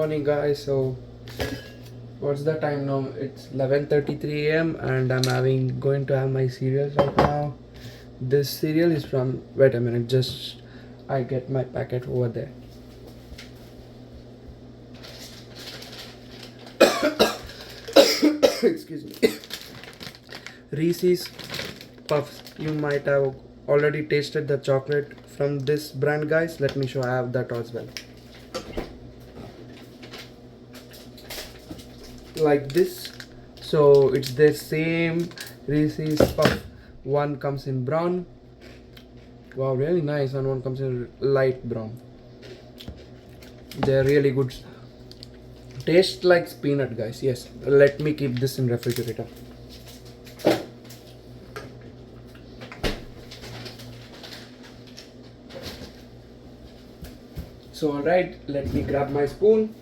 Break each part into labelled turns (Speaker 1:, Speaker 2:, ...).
Speaker 1: morning guys. So what's the time now? It's 11:33 a.m. and going to have my cereals right now. This cereal is from, wait a minute, just I get my packet over there. Excuse me. Reese's Puffs. You might have already tasted the chocolate from this brand guys. Let me show I have that as well. Like this. So it's the same Reese's Puff. One comes in brown. Wow, really nice, and one comes in light brown. They're really good. Taste like peanut guys. Yes, let me keep this in refrigerator. So alright, let me grab my spoon.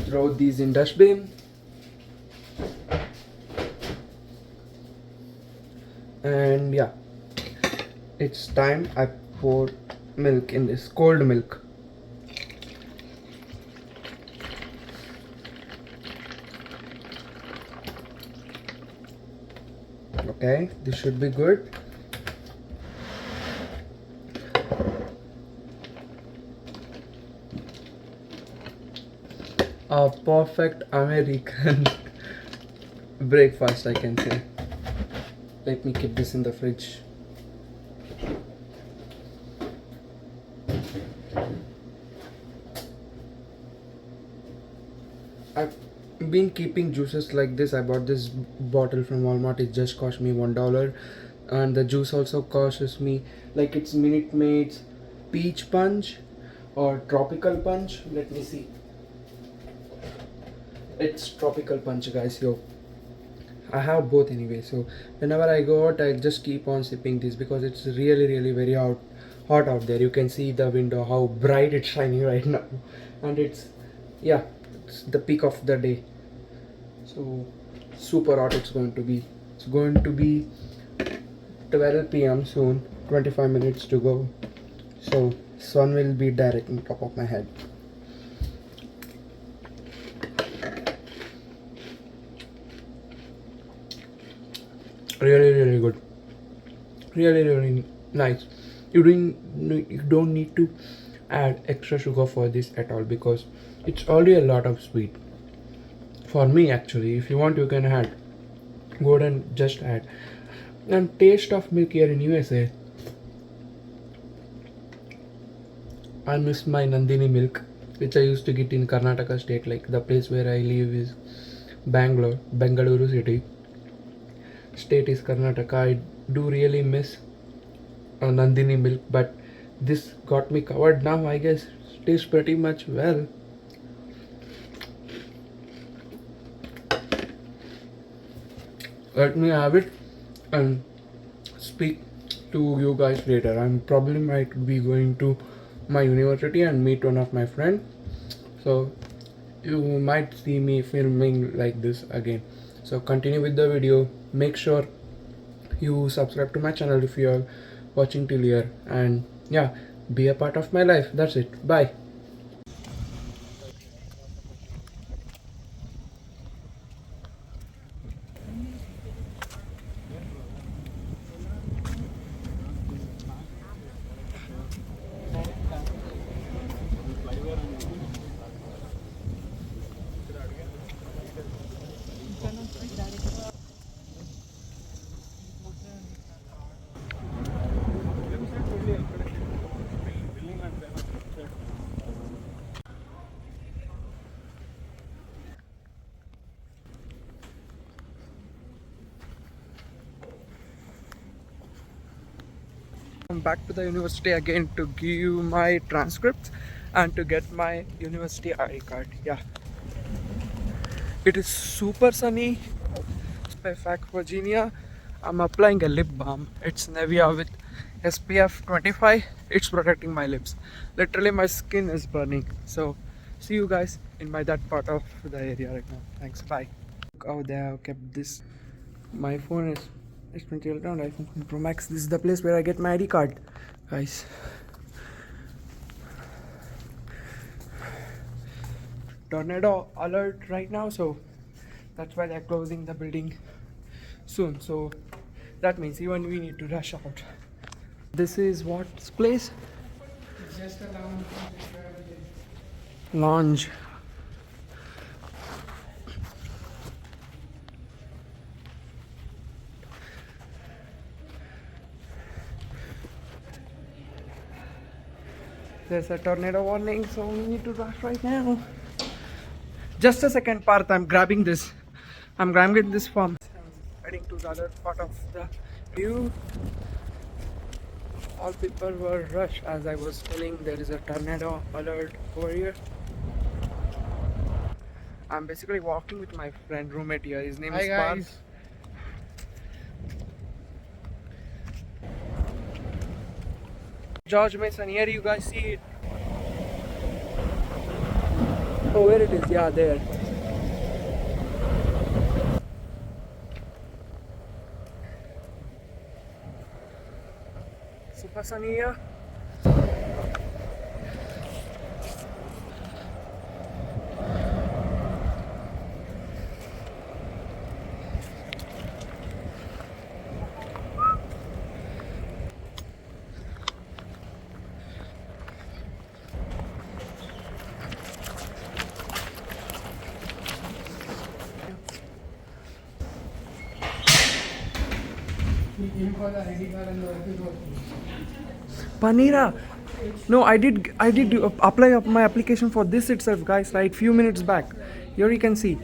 Speaker 1: Throw these in dustbin. And yeah, it's time I pour milk in this, cold milk. Okay, this should be good. A perfect American breakfast, I can say. Let me keep this in the fridge. I've been keeping juices like this. I bought this bottle from Walmart. It just cost me $1, and the juice also costs me, like, it's Minute Maid's peach punch or tropical punch. Let me see. It's tropical punch guys. Yo, I have both anyway, so whenever I go out I just keep on sipping this because it's really very hot out there. You can see the window how bright it's shining right now, and it's the peak of the day, so super hot it's going to be. It's going to be 12 p.m. soon, 25 minutes to go, so sun will be direct on top of my head. Really good, really nice. You don't need to add extra sugar for this at all because it's already a lot of sweet for me. Actually, if you want, you can add, go ahead and just add. And taste of milk here in USA, I miss my Nandini milk which I used to get in Karnataka state. Like, the place where I live is Bengaluru city. State is Karnataka. I do really miss Nandini milk, but this got me covered now. I guess it tastes pretty much well. Let me have it and speak to you guys later. I'm probably might be going to my university and meet one of my friends, so you might see me filming like this again. So continue with the video. Make sure you subscribe to my channel if you are watching till here, and yeah, be a part of my life. That's it. Bye. I'm back to the university again to give you my transcripts and to get my university ID card. Yeah, it is super sunny. Fairfax, Virginia. I'm applying a lip balm. It's Nevia with SPF 25. It's protecting my lips. Literally my skin is burning. So see you guys in that part of the area right now. Thanks. Bye. how they have kept this. My phone is S20 Ultra and iPhone Pro Max. This is the place where I get my ID card, guys. Tornado alert right now, so that's why they're closing the building soon. So that means even we need to rush out. This is what place?
Speaker 2: It's just a lounge.
Speaker 1: Lounge. There's a tornado warning, so we need to rush right now. Just a second, Parth. I'm grabbing this. I'm grabbing this form. Heading to the other part of the view. All people were rushed. As I was telling, there is a tornado alert over here. I'm basically walking with my friend roommate here. His name is Parth. George Mason, here you guys see it. Oh, where it is? Yeah, there. Super sunny here.
Speaker 2: He came for the ID card and the office was
Speaker 1: Panira. No, I did apply my application for this itself, guys, like few minutes back. Here you can see.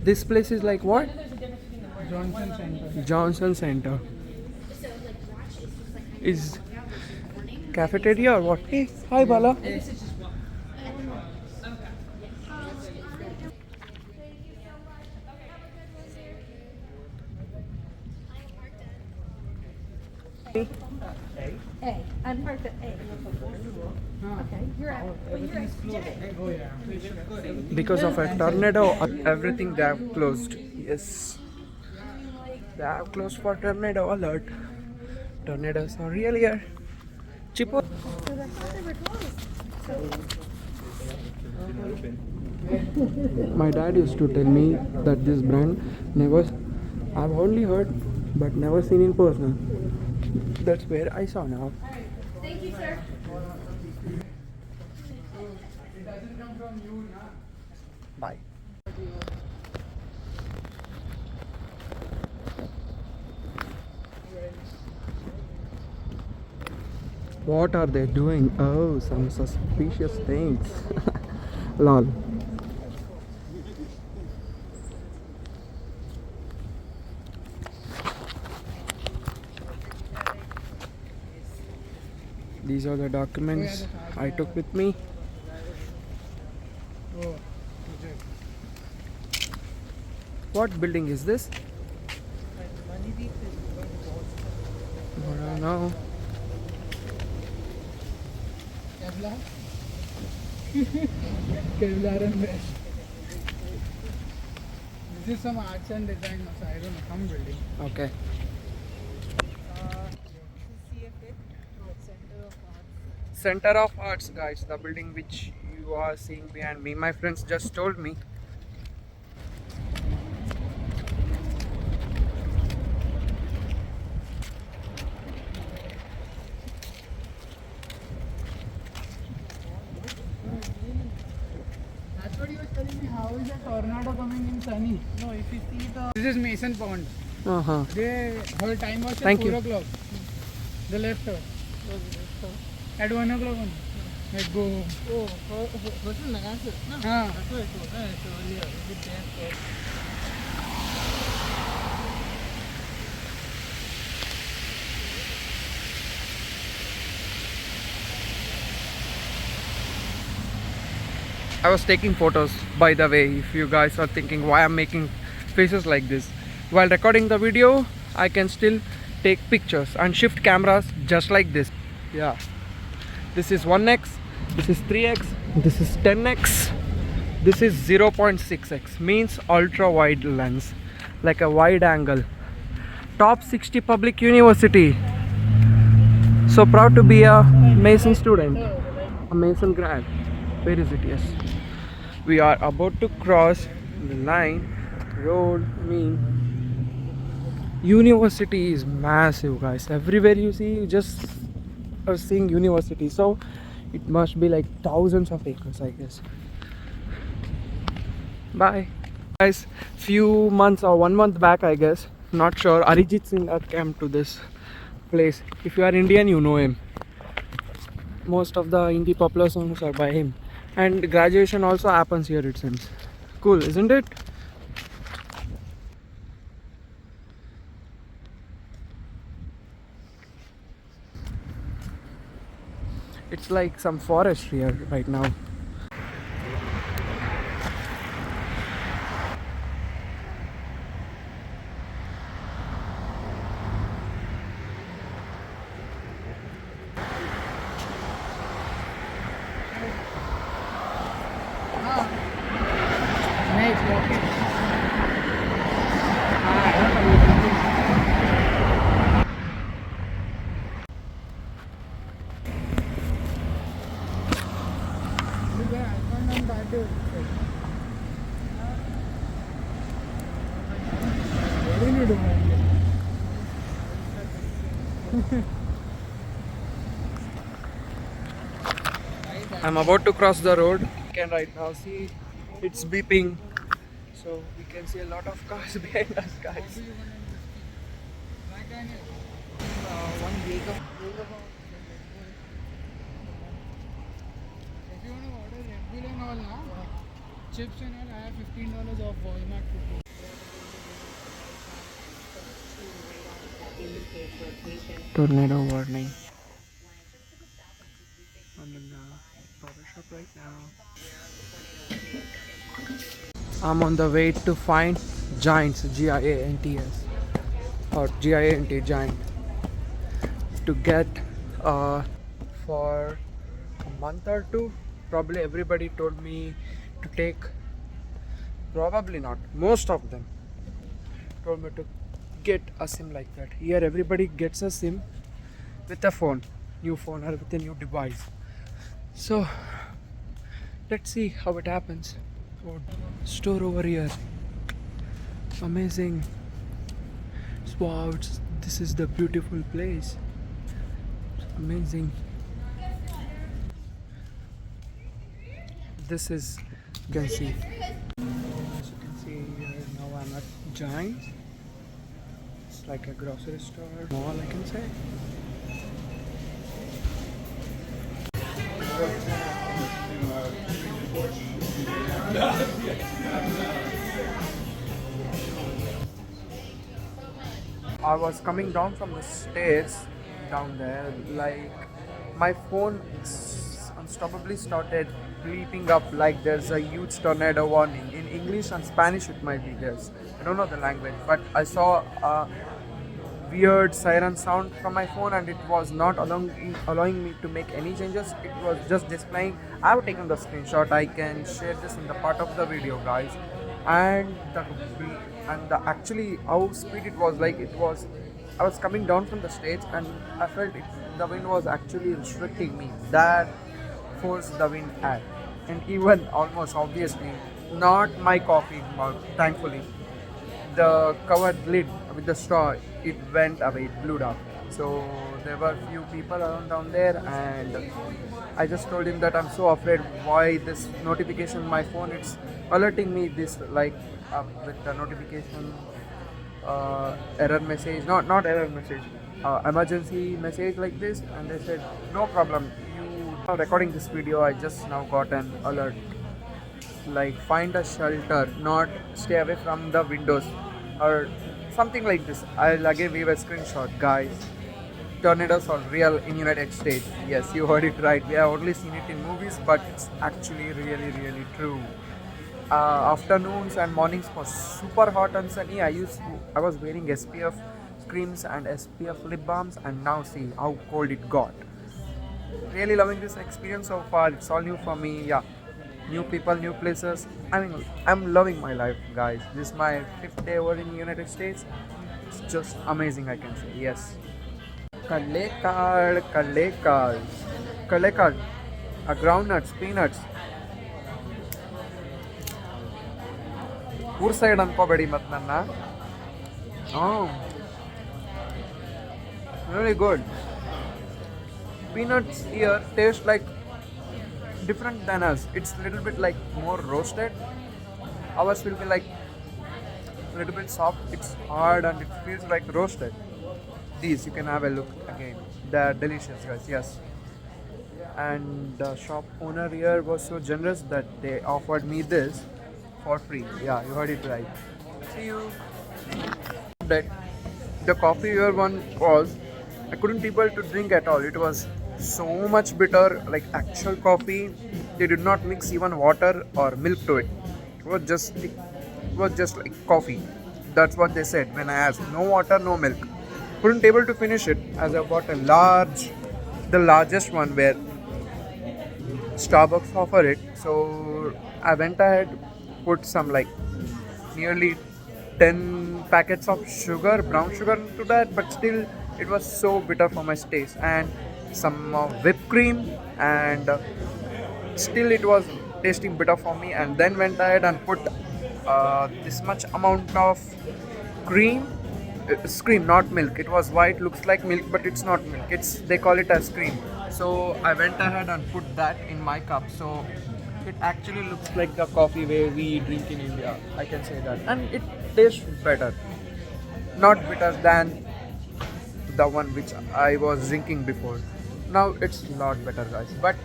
Speaker 1: This place is like what?
Speaker 2: Johnson Center.
Speaker 1: Johnson Center. Is cafeteria or what? Hey, hi Bala.
Speaker 3: A. I'm marked at A. Okay, you're at. Well, you're at J.
Speaker 2: Oh yeah.
Speaker 1: Because of a tornado, everything they have closed. Yes, they have closed for tornado alert. Tornadoes are real here. Chipo.
Speaker 3: So that's why they were closed.
Speaker 1: My dad used to tell me that this brand never. I've only heard, but never seen in person. That's where I saw now.
Speaker 3: Thank you, sir.
Speaker 2: It doesn't come from you, na?
Speaker 1: Bye. What are they doing? Oh, some suspicious things. Lol. These are the documents I took with me.
Speaker 2: Oh,
Speaker 1: What building is this? I don't know.
Speaker 2: Kevlar? Kevlar and Mesh. This is some arts and design, so I don't know, some building.
Speaker 1: Okay. Center of Arts, guys, the building which you are seeing behind me. My friends just told me.
Speaker 2: That's what he was telling me. How is a tornado coming in sunny? No, if you see the. This is Mason Pond.
Speaker 1: Uh-huh.
Speaker 2: They whole time was
Speaker 1: Thank
Speaker 2: at
Speaker 1: you.
Speaker 2: 4 o'clock. The left her. At 1 o'clock only. Like go home. Ah.
Speaker 1: I was taking photos, by the way, if you guys are thinking why I'm making faces like this. While recording the video, I can still take pictures and shift cameras just like this. Yeah. This is 1x, this is 3x, This is 10x. This is 0.6x, means ultra wide lens, like a wide angle. Top 60 public university. So proud to be a Mason student, a Mason grad. Where is it? Yes. We are about to cross the line. Road, university is massive, guys. Everywhere you see, you just are seeing university. So it must be like thousands of acres, I guess. Bye. Guys, few months or 1 month back, I guess, not sure, Arijit Singh came to this place. If you are Indian, you know him. Most of the indie popular songs are by him, and graduation also happens here, it seems. Cool, isn't it? It's like some forest here right now.
Speaker 2: Nice walking.
Speaker 1: I'm about to cross the road. You can right now see it's beeping, so we can see a lot of cars behind us, guys.
Speaker 2: If you want to order Red Bull and all now, chips and all, I have $15 off Walmart coupon.
Speaker 1: Tornado warning. I'm in the barber shop right now. I'm on the way to find Giants, Giants, or Giant, Giant, to get for a month or two. Probably everybody told me to take, probably not, most of them told me to get a SIM like that. Here everybody gets a SIM with a phone, new phone, or with a new device. So let's see how it happens. Oh, store over here, amazing. Wow, this is the beautiful place. It's amazing. This is, you can see, as you can see here, now I'm at Giants. It's like a grocery store, mall, I can say. I was coming down from the stairs down there, like my phone unstoppably started bleeping up like there's a huge tornado warning. In English and Spanish it might be this. I don't know the language, but I saw a weird siren sound from my phone and it was not allowing me to make any changes. It was just displaying. I have taken the screenshot. I can share this in the part of the video, guys. And the actually how speed it was, like it was, I was coming down from the stage and I felt the wind was actually restricting me. That force the wind had, and even almost obviously not my coffee mug, thankfully the covered lid with the straw, it went away, it blew up. So there were few people around down there, and I just told him that I'm so afraid. Why this notification my phone, it's alerting me this, like with the notification error message, not error message, emergency message like this. And they said no problem, you are recording this video, I just now got an alert, like find a shelter, not stay away from the windows or something like this. I'll again leave a screenshot, guys. Tornadoes are real in United States. Yes, you heard it right. We have only seen it in movies, but it's actually really true. Afternoons and mornings was super hot and sunny. I was wearing SPF creams and SPF lip balms, and now see how cold it got. Really loving this experience so far. It's all new for me. Yeah, new people, new places. I mean, I'm loving my life, guys. This is my 5th day over in the United States. It's just amazing, I can say. Yes. Kadle card, groundnuts, peanuts. ಊರ್ side ಅನ್ಕೋಬೇಡಿ ಮತ್ತು ನನ್ನ very good peanuts here taste like different than us. It's little bit like more roasted. Ours will be like little bit soft. It's hard and it feels like roasted. These you can have a look again. They're delicious, guys. Yes. And the shop owner here was so generous that they offered me this for free. Yeah, you heard it right. See you. That the coffee here one was I couldn't able to drink at all. It was so much bitter, like actual coffee. They did not mix even water or milk to it. It was just like coffee. That's what they said when I asked. No water, no milk. Couldn't able to finish it as I bought the largest one where Starbucks offer it. So I went ahead, put some like nearly 10 packets of sugar, brown sugar into that, but still it was so bitter for my taste. And some whipped cream, and still it was tasting bitter for me. And then went ahead and put this much amount of cream. It's cream, not milk. It was white, looks like milk, but it's not milk. They call it as cream. So I went ahead and put that in my cup. So it actually looks like the coffee where we drink in India. I can say that, and it tastes better, not bitter than the one which I was drinking before. Now it's a lot better, guys. But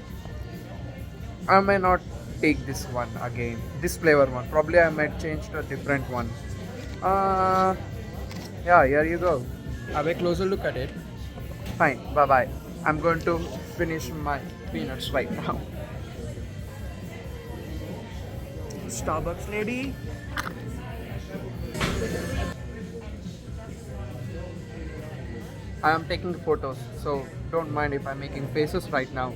Speaker 1: I may not take this one again. This flavor one. Probably I might change to a different one. Yeah, here you go. Have a closer look at it. Fine. Bye bye. I'm going to finish my peanuts right now. Starbucks lady. I am taking photos, so don't mind if I'm making faces right now.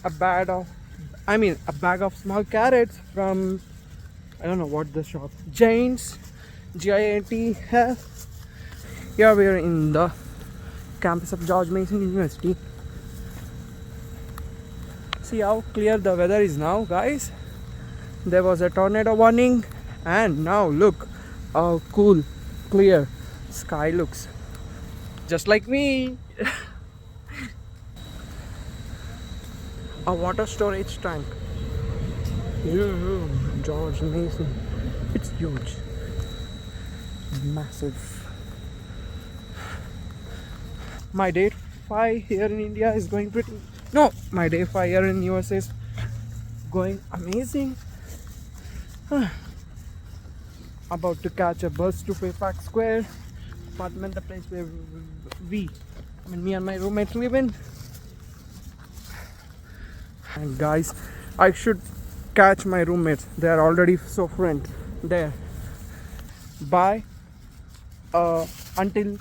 Speaker 1: A bag of small carrots from, I don't know what the shop, Jane's, GIAT. Here we are in the campus of George Mason University. See how clear the weather is now, guys. There was a tornado warning, and now look how cool, clear sky looks. Just like me. A water storage tank. George Mason. It's huge. Massive. My day 5 here in India is going pretty... No, my day 5 here in USA is going amazing. About to catch a bus to Fairfax Square. Apartment, the place where me and my roommates live in. And guys, I should catch my roommates. They are already so friends there. Bye. Until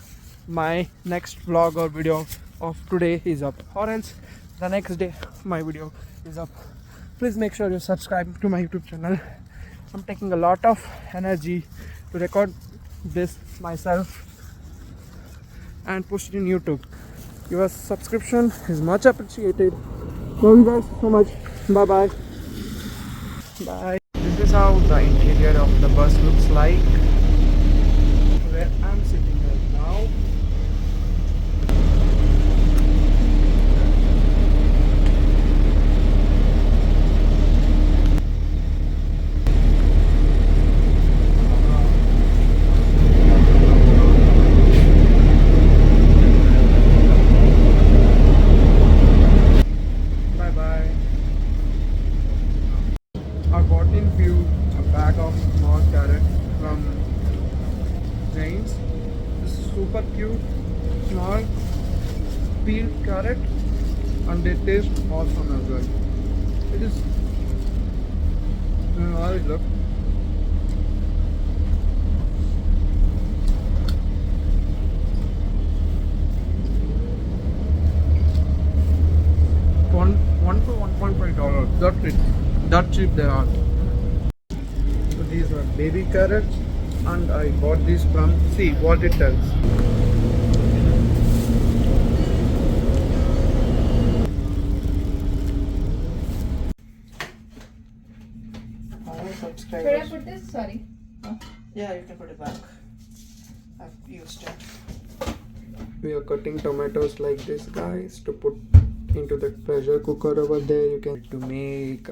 Speaker 1: my next vlog or video of today is up, or else the next day my video is up. Please make sure you subscribe to my YouTube channel. I'm taking a lot of energy to record this myself and post it in YouTube. Your subscription is much appreciated. Love you guys so much. Bye bye. Bye. This is how the interior of the bus looks like, where I'm sitting right now. have bought in a bag of small carrots from James. This is super cute, small peeled carrot, and they taste awesome as well. It is. How it look? One for $1.5. That's it. That cheap they are. So these are baby carrots, and I bought these from. See what it tells.
Speaker 3: Should I put this? Sorry.
Speaker 4: Yeah, you can put it back. I've used it.
Speaker 1: We are cutting tomatoes like this, guys, to put into the pressure cooker over there. You can to make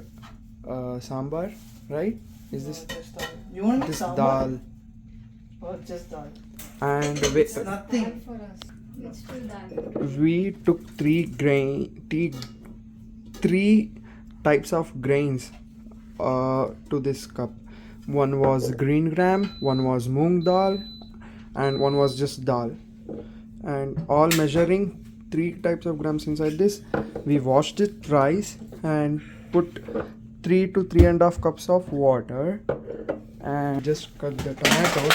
Speaker 1: sambar, right? Is this
Speaker 4: Just dal. You want
Speaker 1: this
Speaker 4: sambar?
Speaker 1: dal?
Speaker 4: Or just dal?
Speaker 1: And
Speaker 4: It's nothing.
Speaker 3: For us. It's still done.
Speaker 1: we took three types of grains to this cup. One was green gram, one was moong dal, and one was just dal. And all measuring 3 types of grams inside this. We washed it thrice and put 3 to 3.5 cups of water, and just cut the tomatoes.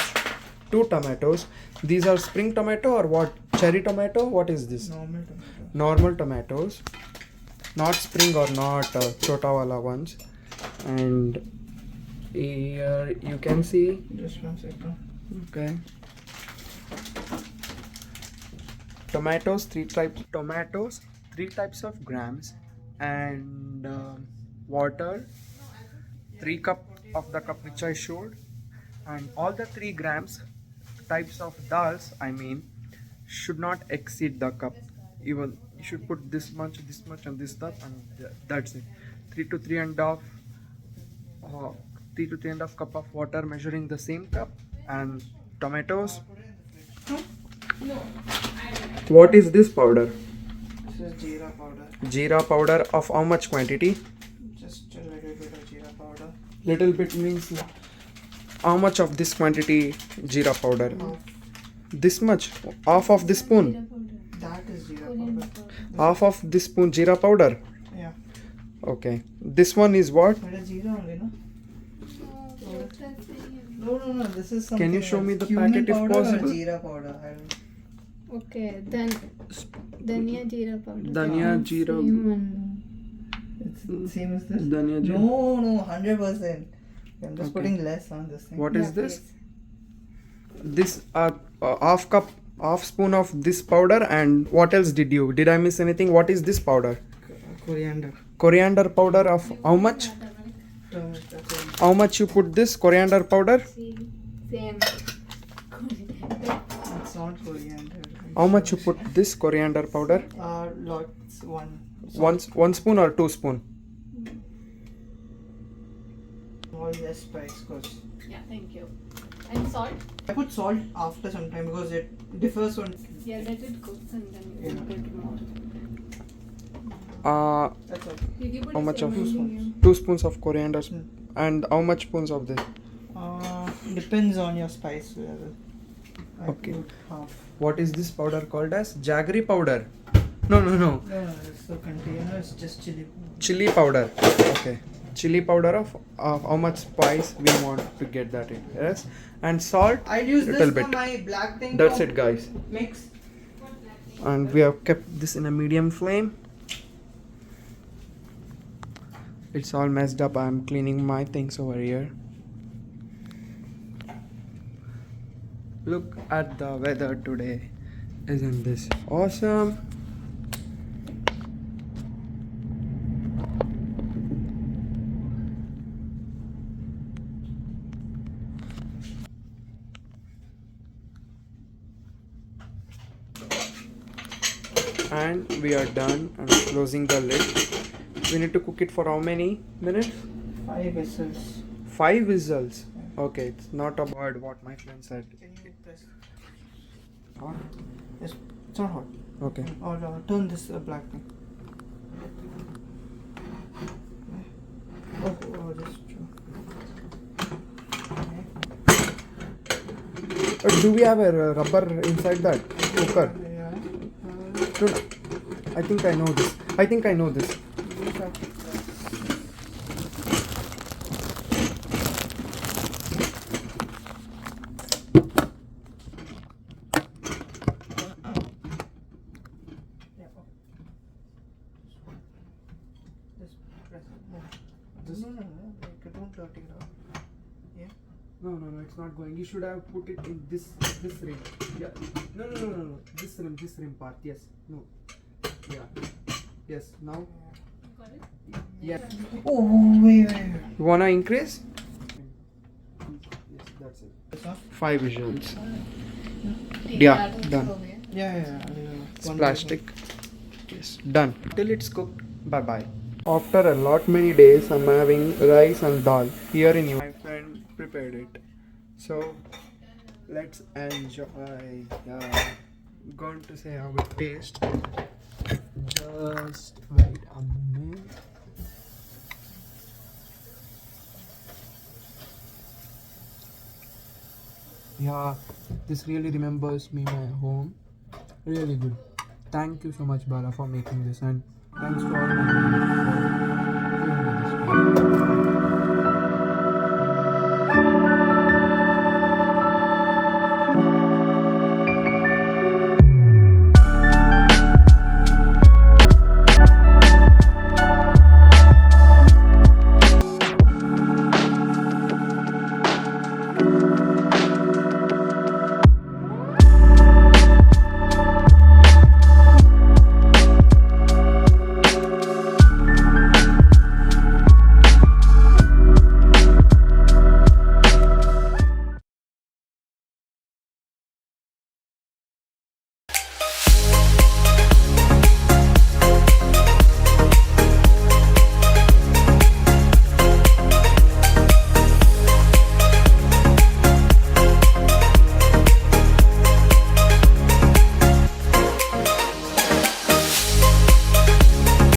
Speaker 1: 2 tomatoes. These are spring tomato or what? Cherry tomato? What is this?
Speaker 4: Normal tomato.
Speaker 1: Normal tomatoes, not spring or not chota wala ones. And here you can see.
Speaker 4: Just 1 second.
Speaker 1: Okay. Tomatoes, 3 types. Tomatoes, 3 types of grams, and water, 3 cup of the cup which I showed, and all the 3 grams types of dals. I mean, should not exceed the cup. Even you should put this much, and this stuff, and that's it. 3 to 3.5 cup of water, measuring the same cup, and tomatoes. What is this powder?
Speaker 4: This is jeera powder.
Speaker 1: Jeera powder of how much quantity?
Speaker 4: Just a little bit of jeera powder.
Speaker 1: Little bit means how much of this quantity jeera powder? This much? Half of this spoon?
Speaker 4: That is jeera powder.
Speaker 1: Half of this spoon jeera powder?
Speaker 4: Yeah.
Speaker 1: Okay. This one is what?
Speaker 4: But it's jeera only, no? No. This is something.
Speaker 1: Can you show me the
Speaker 4: cumin
Speaker 1: packet if
Speaker 4: powder
Speaker 1: possible?
Speaker 4: Or jeera powder. I don't.
Speaker 3: Okay, then dhania jeera powder.
Speaker 1: Dhania jeera.
Speaker 3: Same one.
Speaker 4: It's same as this.
Speaker 1: Dhania jeera.
Speaker 4: No, 100%. I'm just
Speaker 1: Okay.
Speaker 4: putting less on this thing.
Speaker 1: What is this?
Speaker 3: Please.
Speaker 1: This half spoon of this powder, and what else did I miss anything? What is this powder?
Speaker 4: Coriander.
Speaker 1: Coriander powder of how much? How much you put this coriander powder?
Speaker 3: Same.
Speaker 4: It's not coriander.
Speaker 1: How much you put this coriander powder?
Speaker 4: Lots.
Speaker 1: One spoon or 2 spoon?
Speaker 4: All less spice, cause
Speaker 3: Yeah, thank you. And salt?
Speaker 4: I put salt after some time because it differs on.
Speaker 3: Yeah, let it cook and then you
Speaker 4: Yeah.
Speaker 3: can put more.
Speaker 4: That's all.
Speaker 3: You can put
Speaker 1: How
Speaker 3: the
Speaker 1: much
Speaker 3: same
Speaker 1: of-
Speaker 3: one.
Speaker 1: 2 spoons of coriander, and how much spoons of this?
Speaker 4: Depends on your spice level. I
Speaker 1: Okay.
Speaker 4: put half.
Speaker 1: What is this powder called as? Jaggery powder? No.
Speaker 4: No, it's the container. It's just chili.
Speaker 1: Chili powder. Okay. Chili powder of how much spice we want to get that in. Yes. And salt.
Speaker 4: I'll use
Speaker 1: Little
Speaker 4: this
Speaker 1: bit.
Speaker 4: for my black thing.
Speaker 1: That's
Speaker 4: for
Speaker 1: it, guys.
Speaker 4: Mix.
Speaker 1: And we have kept this in a medium flame. It's all messed up. I'm cleaning my things over here. Look at the weather today. Isn't this awesome? And we are done. I'm closing the lid. We need to cook it for how many minutes?
Speaker 4: 5 whistles.
Speaker 1: 5 whistles. Okay, it's not a bird, what my friend said.
Speaker 4: Can you press?
Speaker 1: Hot?
Speaker 4: Yes, it's not hot.
Speaker 1: Okay.
Speaker 4: Or turn this black thing. Oh, just.
Speaker 1: Do we have a rubber inside that cooker?
Speaker 4: Yeah.
Speaker 1: No, no. I think I know this. I think I know this.
Speaker 4: You have to yeah, okay. Just press it. No. No. Like, don't dirty it out. Yeah.
Speaker 1: No, it's not going. You should have put it in this rim. Yeah. No. This rim part. Yes. No. Yeah. Yes. Now. Yeah.
Speaker 4: Oh, wait.
Speaker 1: You wanna increase? Yes, that's it.
Speaker 4: This one?
Speaker 1: 5 visuals. Yeah, done.
Speaker 4: Yeah.
Speaker 1: It's plastic. Yes, done. Till it's cooked. Bye bye. After a lot many days, I'm having rice and dal here in you. My friend prepared it, so let's enjoy. Yeah, going to say how it tastes. Just wait a moment. Yeah, this really remembers me my home. Really good. Thank you so much, Bala, for making this, and thanks to all my friends for giving me this.